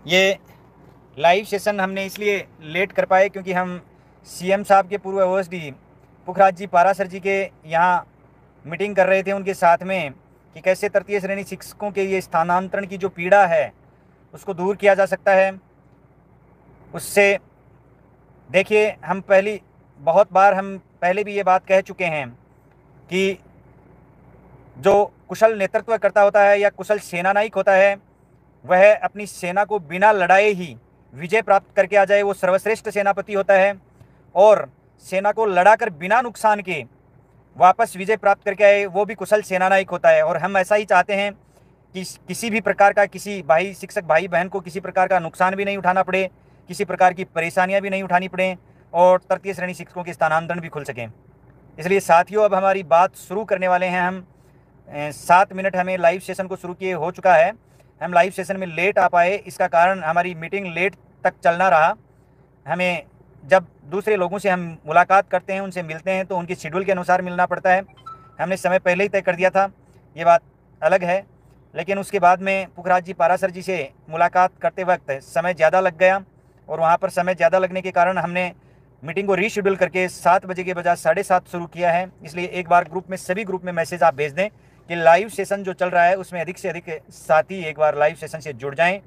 ये live session हमने इसलिए लेट कर पाए क्योंकि हम सीएम साहब के पूर्व ओएसडी पुखराज जी पारासर जी के यहाँ मीटिंग कर रहे थे उनके साथ में कि कैसे तृतीय श्रेणी शिक्षकों के ये स्थानांतरण की जो पीड़ा है उसको दूर किया जा सकता है। उससे देखिए, हम बहुत बार हम पहले भी ये बात कह चुके हैं कि जो कुशल नेतृत्व करता होता है या कुशल सेनानायक होता है वह अपनी सेना को बिना लड़ाए ही विजय प्राप्त करके आ जाए, वो सर्वश्रेष्ठ सेनापति होता है। और सेना को लड़ाकर बिना नुकसान के वापस विजय प्राप्त करके आए, वो भी कुशल सेनानायक होता है। और हम ऐसा ही चाहते हैं कि किसी भी प्रकार का किसी शिक्षक भाई बहन को किसी प्रकार का नुकसान भी नहीं उठाना पड़े, किसी प्रकार की परेशानियां भी नहीं उठानी पड़े और तृतीय श्रेणी शिक्षकों के स्थानांतरण भी खुल सकें। इसलिए साथियों, अब हमारी बात शुरू करने वाले हैं हम। 7 मिनट हमें लाइव सेशन को शुरू किए हो चुका है। हम लाइव सेशन में लेट आ पाए, इसका कारण हमारी मीटिंग लेट तक चलना रहा। हमें जब दूसरे लोगों से हम मुलाकात करते हैं, उनसे मिलते हैं, तो उनके शेड्यूल के अनुसार मिलना पड़ता है। हमने समय पहले ही तय कर दिया था, ये बात अलग है। लेकिन उसके बाद में पुखराज जी पारासर जी से मुलाकात करते वक्त समय ज़्यादा लग गया और वहाँ पर समय ज़्यादा लगने के कारण हमने मीटिंग को रीशेड्यूल करके 7 बजे के बजाय 7:30 शुरू किया है। इसलिए एक बार सभी ग्रुप में मैसेज आप भेज दें कि लाइव सेशन जो चल रहा है उसमें अधिक से अधिक साथी एक बार लाइव सेशन से जुड़ जाएं।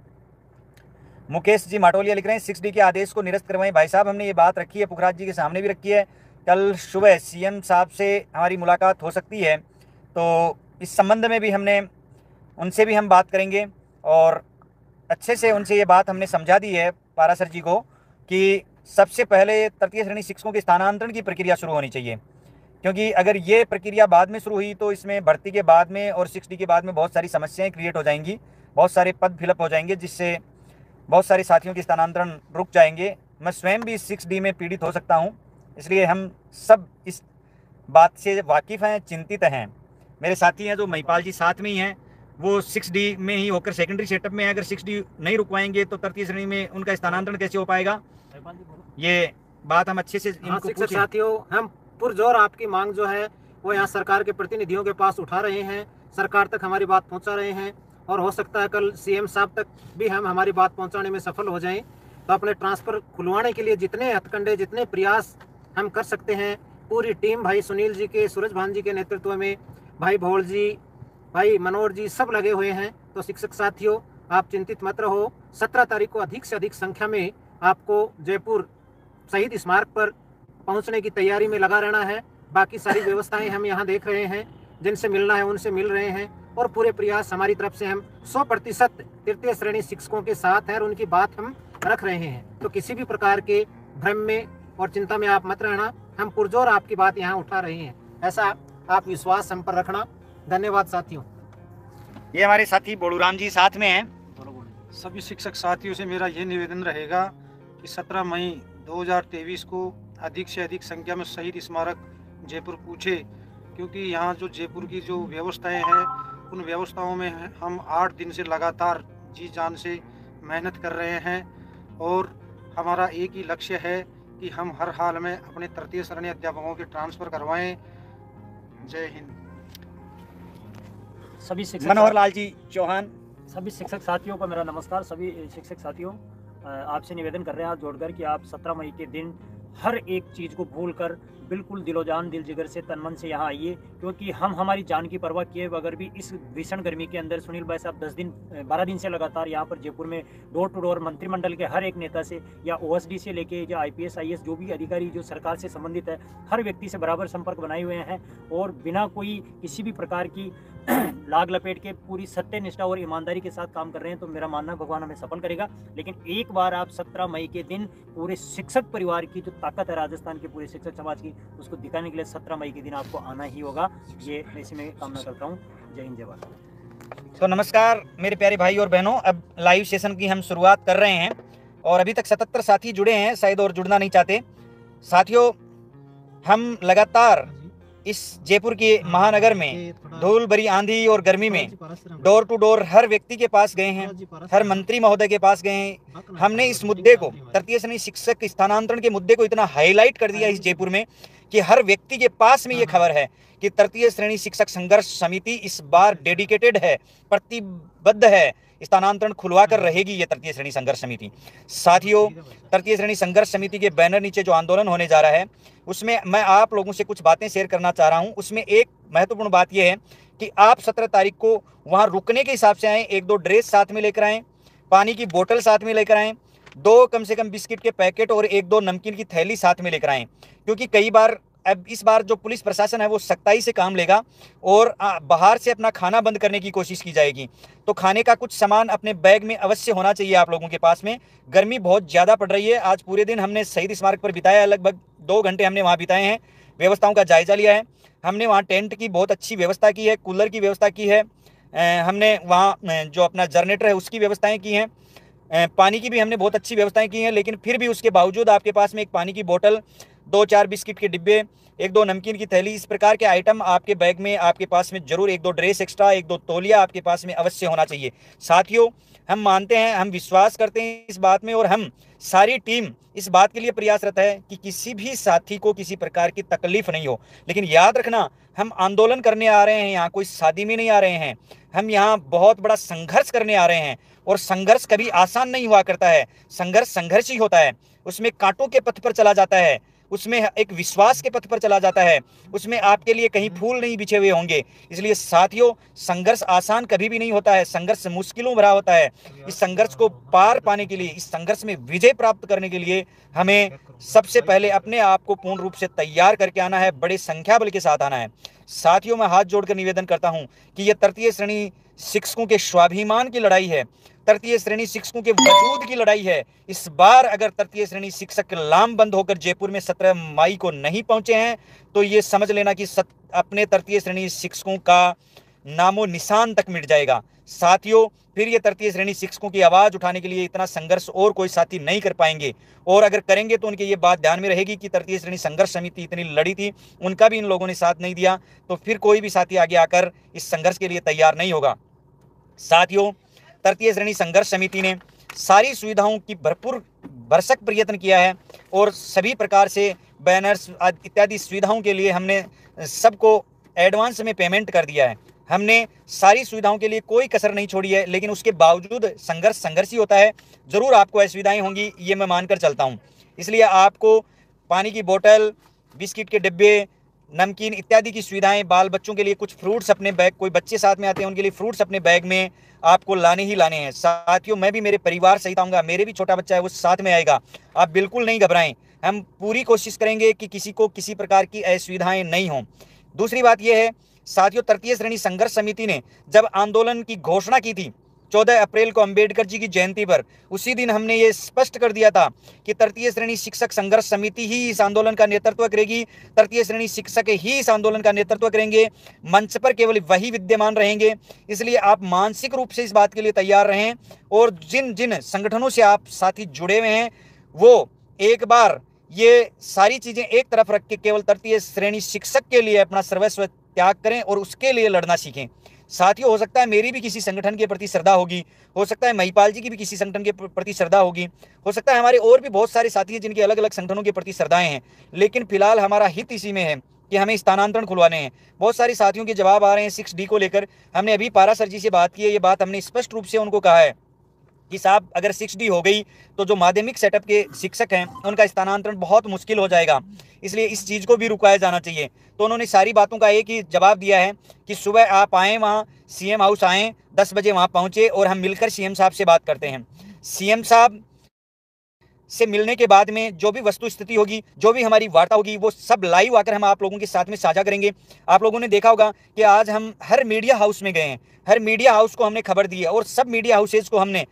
मुकेश जी माटोलिया लिख रहे हैं 6D के आदेश को निरस्त करवाएं। भाई साहब, हमने ये बात रखी है, पुखराज जी के सामने भी रखी है। कल सुबह सीएम साहब से हमारी मुलाकात हो सकती है, तो इस संबंध में भी उनसे भी हम बात करेंगे और अच्छे से उनसे ये बात हमने समझा दी है पारासर जी को कि सबसे पहले तृतीय श्रेणी शिक्षकों के स्थानांतरण की प्रक्रिया शुरू होनी चाहिए। क्योंकि अगर ये प्रक्रिया बाद में शुरू हुई तो इसमें भर्ती के बाद में और 6D के बाद में बहुत सारी समस्याएं क्रिएट हो जाएंगी, बहुत सारे पद फिलअप हो जाएंगे, जिससे बहुत सारे साथियों के स्थानांतरण रुक जाएंगे। मैं स्वयं भी 6D में पीड़ित हो सकता हूं, इसलिए हम सब इस बात से वाकिफ़ हैं, चिंतित हैं। मेरे साथी हैं जो महिपाल जी साथ में ही हैं, वो 6D में ही होकर सेकेंडरी सेटअप में है। अगर 6D नहीं रुकवाएंगे तो तृतीय श्रेणी में उनका स्थानांतरण कैसे हो पाएगा, ये बात हम अच्छे से इनको शिक्षक साथियों, हम पुरजोर आपकी मांग जो है वो यहाँ सरकार के प्रतिनिधियों के पास उठा रहे हैं, सरकार तक हमारी बात पहुँचा रहे हैं और हो सकता है कल सीएम साहब तक भी हम हमारी बात पहुँचाने में सफल हो जाएं। तो अपने ट्रांसफ़र खुलवाने के लिए जितने हथकंडे, जितने प्रयास हम कर सकते हैं, पूरी टीम भाई सुनील जी के, सूरज भान जी के नेतृत्व में, भाई भोल जी, भाई मनोहर जी, सब लगे हुए हैं। तो शिक्षक साथियों, आप चिंतित मत रहो। 17 तारीख को अधिक से अधिक संख्या में आपको जयपुर शहीद स्मारक पर पहुंचने की तैयारी में लगा रहना है। बाकी सारी व्यवस्थाएं हम यहाँ देख रहे हैं, जिनसे मिलना है उनसे मिल रहे हैं और पूरे प्रयास हमारी तरफ से हम 100% तृतीय श्रेणी शिक्षकों के साथ हैं और उनकी बात हम रख रहे हैं। तो किसी भी प्रकार के भ्रम में और चिंता में आप मत रहना, हम पुरजोर आपकी बात यहाँ उठा रहे हैं, ऐसा आप विश्वास हम पर रखना। धन्यवाद साथियों। ये हमारे साथी बोड़ूराम जी साथ में हैं। सभी शिक्षक साथियों से मेरा ये निवेदन रहेगा कि 17 मई 2023 को अधिक से अधिक संख्या में शहीद स्मारक जयपुर पूछे, क्योंकि यहाँ जो जयपुर की जो व्यवस्थाएं हैं उन व्यवस्थाओं में हम 8 दिन से लगातार जी जान से मेहनत कर रहे हैं और हमारा एक ही लक्ष्य है कि हम हर हाल में अपने तृतीय श्रेणी अध्यापकों के ट्रांसफ़र करवाएं। जय हिंद। सभी शिक्षक मनोहर लाल जी चौहान। सभी शिक्षक साथियों को मेरा नमस्कार। सभी शिक्षक साथियों, आपसे निवेदन कर रहे हैं हाथ जोड़कर कि आप 17 मई के दिन हर एक चीज़ को भूलकर बिल्कुल दिलो जान दिल जिगर से तन मन से यहाँ आइए, क्योंकि हम हमारी जान की परवाह किए बगैर भी इस भीषण गर्मी के अंदर सुनील भाई साहब 12 दिन से लगातार यहाँ पर जयपुर में डोर टू डोर मंत्रिमंडल के हर एक नेता से या ओएसडी से लेके या IPS IAS जो भी अधिकारी जो सरकार से संबंधित है, हर व्यक्ति से बराबर संपर्क बनाए हुए हैं और बिना कोई किसी भी प्रकार की लाग लपेट के पूरी सत्य निष्ठा और ईमानदारी के साथ काम कर रहे हैं। तो मेरा मानना भगवान हमें सफल करेगा। लेकिन एक बार आप 17 मई के दिन पूरे शिक्षक परिवार की जो ताकत है राजस्थान के पूरे शिक्षक समाज की, उसको दिखाने के लिए 17 मई के दिन आपको आना ही होगा। ये मैं इसी में कामना करता हूँ। जय हिंद, जय भारत। तो नमस्कार मेरे प्यारे भाई और बहनों, अब लाइव सेशन की हम शुरुआत कर रहे हैं और अभी तक 77 साथी जुड़े हैं, शायद और जुड़ना नहीं चाहते। साथियों, हम लगातार इस जयपुर के महानगर में धूल भरी आंधी और गर्मी में डोर टू डोर हर व्यक्ति के पास गए हैं, हर मंत्री महोदय के पास गए हैं। हमने इस मुद्दे को, तृतीय श्रेणी शिक्षक स्थानांतरण के मुद्दे को इतना हाईलाइट कर दिया इस जयपुर में कि हर व्यक्ति के पास में ये खबर है कि तृतीय श्रेणी शिक्षक संघर्ष समिति इस बार डेडिकेटेड है, प्रतिबद्ध है, स्थानांतरण खुलवा कर रहेगी ये तृतीय श्रेणी संघर्ष समिति। साथियों, तृतीय श्रेणी संघर्ष समिति के बैनर नीचे जो आंदोलन होने जा रहा है उसमें मैं आप लोगों से कुछ बातें शेयर करना चाह रहा हूं। उसमें एक महत्वपूर्ण बात यह है कि आप 17 तारीख को वहां रुकने के हिसाब से आए, 1-2 ड्रेस साथ में लेकर आए, पानी की बोतल साथ में लेकर आए, 2 कम से कम बिस्किट के पैकेट और 1-2 नमकीन की थैली साथ में लेकर आए, क्योंकि कई बार अब इस बार जो पुलिस प्रशासन है वो सख्ताई से काम लेगा और बाहर से अपना खाना बंद करने की कोशिश की जाएगी। तो खाने का कुछ सामान अपने बैग में अवश्य होना चाहिए आप लोगों के पास में। गर्मी बहुत ज़्यादा पड़ रही है। आज पूरे दिन हमने शहीद स्मारक पर बिताया, लगभग 2 घंटे हमने वहाँ बिताए हैं, व्यवस्थाओं का जायजा लिया है। हमने वहाँ टेंट की बहुत अच्छी व्यवस्था की है, कूलर की व्यवस्था की है, हमने वहाँ जो अपना जनरेटर है उसकी व्यवस्थाएँ की हैं, पानी की भी हमने बहुत अच्छी व्यवस्थाएं की हैं। लेकिन फिर भी उसके बावजूद आपके पास में एक पानी की बोतल, 2-4 बिस्किट के डिब्बे, 1-2 नमकीन की थैली, इस प्रकार के आइटम आपके बैग में, आपके पास में जरूर 1-2 ड्रेस एक्स्ट्रा, 1-2 तौलिया आपके पास में अवश्य होना चाहिए। साथियों, हम मानते हैं, हम विश्वास करते हैं इस बात में और हम सारी टीम इस बात के लिए प्रयासरत है कि किसी भी साथी को किसी प्रकार की तकलीफ नहीं हो। लेकिन याद रखना, हम आंदोलन करने आ रहे हैं, यहाँ कोई शादी में नहीं आ रहे हैं, हम यहाँ बहुत बड़ा संघर्ष करने आ रहे हैं। और संघर्ष कभी आसान नहीं हुआ करता है, संघर्ष ही होता है, उसमें कांटों के पथ पर चला जाता है, उसमें एक विश्वास के पथ पर चला जाता है, उसमें आपके लिए कहीं फूल नहीं बिछे हुए होंगे। इसलिए साथियों, संघर्ष आसान कभी भी नहीं होता है, संघर्ष मुश्किलों भरा होता है। इस संघर्ष को पार पाने के लिए, इस संघर्ष में विजय प्राप्त करने के लिए हमें सबसे पहले अपने आप को पूर्ण रूप से तैयार करके आना है, बड़े संख्या बल के साथ आना है। साथियों, मैं हाथ जोड़कर निवेदन करता हूं कि यह तृतीय श्रेणी शिक्षकों के स्वाभिमान की लड़ाई है, तृतीय श्रेणी शिक्षकों के वजूद की लड़ाई है। इस बार अगर तृतीय श्रेणी शिक्षक लामबंद होकर जयपुर में 17 मई को नहीं पहुंचे हैं तो ये समझ लेना कि अपने तृतीय श्रेणी शिक्षकों का नामो निशान तक मिट जाएगा। साथियों, फिर ये तृतीय श्रेणी शिक्षकों की आवाज उठाने के लिए इतना संघर्ष और कोई साथी नहीं कर पाएंगे, और अगर करेंगे तो उनकी ये बात ध्यान में रहेगी कि तृतीय श्रेणी संघर्ष समिति इतनी लड़ी थी, उनका भी इन लोगों ने साथ नहीं दिया, तो फिर कोई भी साथी आगे आकर इस संघर्ष के लिए तैयार नहीं होगा। साथियों, तृतीय श्रेणी संघर्ष समिति ने सारी सुविधाओं की भरसक प्रयत्न किया है और सभी प्रकार से बैनर्स इत्यादि सुविधाओं के लिए हमने सबको एडवांस में पेमेंट कर दिया है। हमने सारी सुविधाओं के लिए कोई कसर नहीं छोड़ी है। लेकिन उसके बावजूद संघर्ष ही होता है, जरूर आपको असुविधाएं होंगी, ये मैं मानकर चलता हूँ। इसलिए आपको पानी की बोतल, बिस्किट के डिब्बे, नमकीन इत्यादि की सुविधाएं, बाल बच्चों के लिए कुछ फ्रूट्स अपने बैग, कोई बच्चे साथ में आते हैं उनके लिए फ्रूट्स अपने बैग में आपको लाने ही लाने हैं। साथियों, मैं भी मेरे परिवार सहित आऊँगा, मेरे भी छोटा बच्चा है वो साथ में आएगा, आप बिल्कुल नहीं घबराएं। हम पूरी कोशिश करेंगे कि किसी को किसी प्रकार की असुविधाएं नहीं हों। दूसरी बात यह है साथियों, तृतीय श्रेणी संघर्ष समिति ने जब आंदोलन की घोषणा की थी 14 अप्रैल को अंबेडकर जी की जयंती पर, उसी दिन हमने ये स्पष्ट कर दिया था कि तृतीय श्रेणी शिक्षक संघर्ष समिति ही इस आंदोलन का नेतृत्व करेगी, तृतीय श्रेणी शिक्षक ही इस आंदोलन का नेतृत्व करेंगे, मंच पर केवल वही विद्यमान रहेंगे। इसलिए आप मानसिक रूप से इस बात के लिए तैयार रहें और जिन जिन संगठनों से आप साथी जुड़े हुए हैं वो एक बार ये सारी चीजें एक तरफ रख के केवल तृतीय श्रेणी शिक्षक के लिए अपना सर्वस्व त्याग करें और उसके लिए लड़ना सीखें। साथियों, हो सकता है मेरी भी किसी संगठन के प्रति श्रद्धा होगी, हो सकता है महिपाल जी की भी किसी संगठन के प्रति श्रद्धा होगी, हो सकता है हमारे और भी बहुत सारे साथी हैं जिनके अलग अलग संगठनों के प्रति श्रद्धाएं हैं। लेकिन फिलहाल हमारा हित इसी में है कि हमें स्थानांतरण खुलवाने हैं। बहुत सारे साथियों के जवाब आ रहे हैं 6D को लेकर। हमने अभी पारा सर जी से बात की है, ये बात हमने स्पष्ट रूप से उनको कहा है कि साहब अगर 6D हो गई तो जो माध्यमिक सेटअप के शिक्षक हैं उनका स्थानांतरण बहुत मुश्किल हो जाएगा, इसलिए इस चीज़ को भी रुकाया जाना चाहिए। तो उन्होंने सारी बातों का एक ही जवाब दिया है कि सुबह आप आएँ, वहाँ CM हाउस आएँ, 10 बजे वहाँ पहुँचे और हम मिलकर CM साहब से बात करते हैं। CM साहब से मिलने के बाद में जो भी वस्तु स्थिति होगी, जो भी हमारी वार्ता होगी, वो सब लाइव आकर हम आप लोगों के साथ में साझा करेंगे। आप लोगों ने देखा होगा कि आज हम हर मीडिया हाउस में गए हैं, हर मीडिया हाउस को हमने खबर दी है और सब मीडिया हाउसेज को हमने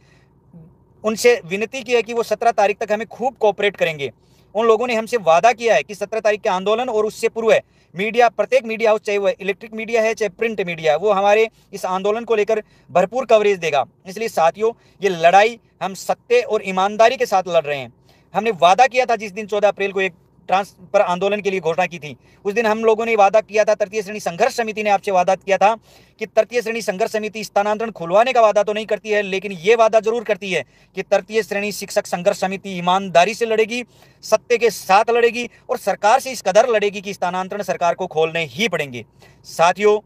उनसे विनती की है कि वो 17 तारीख तक हमें खूब कोऑपरेट करेंगे। उन लोगों ने हमसे वादा किया है कि 17 तारीख के आंदोलन और उससे पूर्व मीडिया, प्रत्येक मीडिया हाउस, चाहे वो इलेक्ट्रिक मीडिया है चाहे प्रिंट मीडिया, वो हमारे इस आंदोलन को लेकर भरपूर कवरेज देगा। इसलिए साथियों, ये लड़ाई हम सत्य और ईमानदारी के साथ लड़ रहे हैं। हमने वादा किया था जिस दिन 14 अप्रैल को एक ट्रांसफर आंदोलन के लिए घोषणा की थी। उस दिन हम लोगों ने वादा किया था, तृतीय श्रेणी संघर्ष समिति ने आपसे वादा किया था कि तृतीय श्रेणी संघर्ष समिति स्थानांतरण खुलवाने का वादा तो नहीं करती है, लेकिन ये वादा जरूर करती है कि तृतीय श्रेणी शिक्षक संघर्ष समिति ईमानदारी से लड़ेगी, सत्य के साथ लड़ेगी और सरकार से इस कदर लड़ेगी कि स्थानांतरण सरकार को खोलने ही पड़ेंगे। साथियों,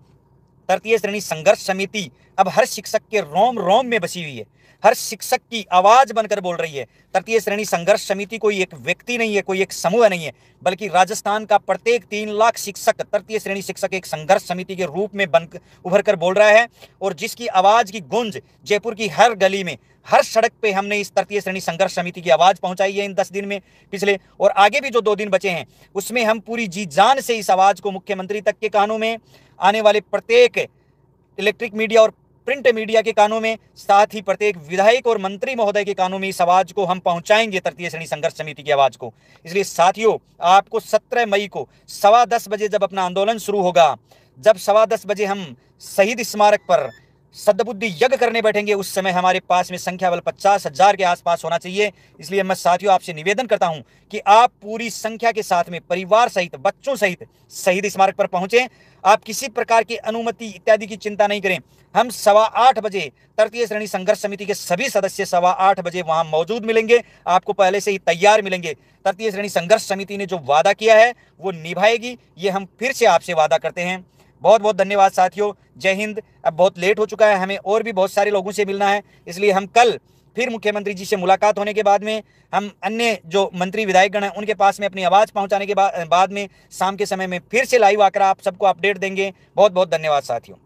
तृतीय श्रेणी संघर्ष समिति अब हर शिक्षक के रोम रोम में बसी हुई है, हर शिक्षक की आवाज बनकर बोल रही है। तृतीय श्रेणी संघर्ष समिति कोई एक व्यक्ति नहीं है, कोई एक समूह नहीं है, बल्कि राजस्थान का प्रत्येक 3 लाख शिक्षक, तृतीय श्रेणी शिक्षक एक संघर्ष समिति के रूप में उभर कर बोल रहा है। और जिसकी आवाज की गूंज जयपुर की हर गली में, हर सड़क पे हमने इस तृतीय श्रेणी संघर्ष समिति की आवाज पहुंचाई है इन 10 दिन में पिछले, और आगे भी जो 2 दिन बचे हैं उसमें हम पूरी जी जान से इस आवाज को मुख्यमंत्री तक के कानों में, आने वाले प्रत्येक इलेक्ट्रिक मीडिया और प्रिंट मीडिया के कानों में, साथ ही प्रत्येक विधायक और मंत्री महोदय के कानों में इस आवाज को हम पहुंचाएंगे, तृतीय श्रेणी संघर्ष समिति की आवाज को। इसलिए साथियों, आपको 17 मई को 10:15 बजे जब अपना आंदोलन शुरू होगा, जब 10:15 बजे हम शहीद स्मारक पर सद्बुद्धि यज्ञ करने बैठेंगे, उस समय हमारे पास में संख्या बल 50,000 के आसपास होना चाहिए। इसलिए मैं साथियों आपसे निवेदन करता हूं कि आप पूरी संख्या के साथ में परिवार सहित, बच्चों सहित शहीद स्मारक पर पहुंचें। आप किसी प्रकार की अनुमति इत्यादि की चिंता नहीं करें। हम 8:15 बजे तृतीय श्रेणी संघर्ष समिति के सभी सदस्य 8:15 बजे वहां मौजूद मिलेंगे, आपको पहले से ही तैयार मिलेंगे। तृतीय श्रेणी संघर्ष समिति ने जो वादा किया है वो निभाएगी, ये हम फिर से आपसे वादा करते हैं। बहुत बहुत धन्यवाद साथियों, जय हिंद। अब बहुत लेट हो चुका है, हमें और भी बहुत सारे लोगों से मिलना है, इसलिए हम कल फिर मुख्यमंत्री जी से मुलाकात होने के बाद में हम अन्य जो मंत्री विधायकगण हैं उनके पास में अपनी आवाज़ पहुंचाने के बाद में शाम के समय में फिर से लाइव आकर आप सबको अपडेट देंगे। बहुत बहुत धन्यवाद साथियों।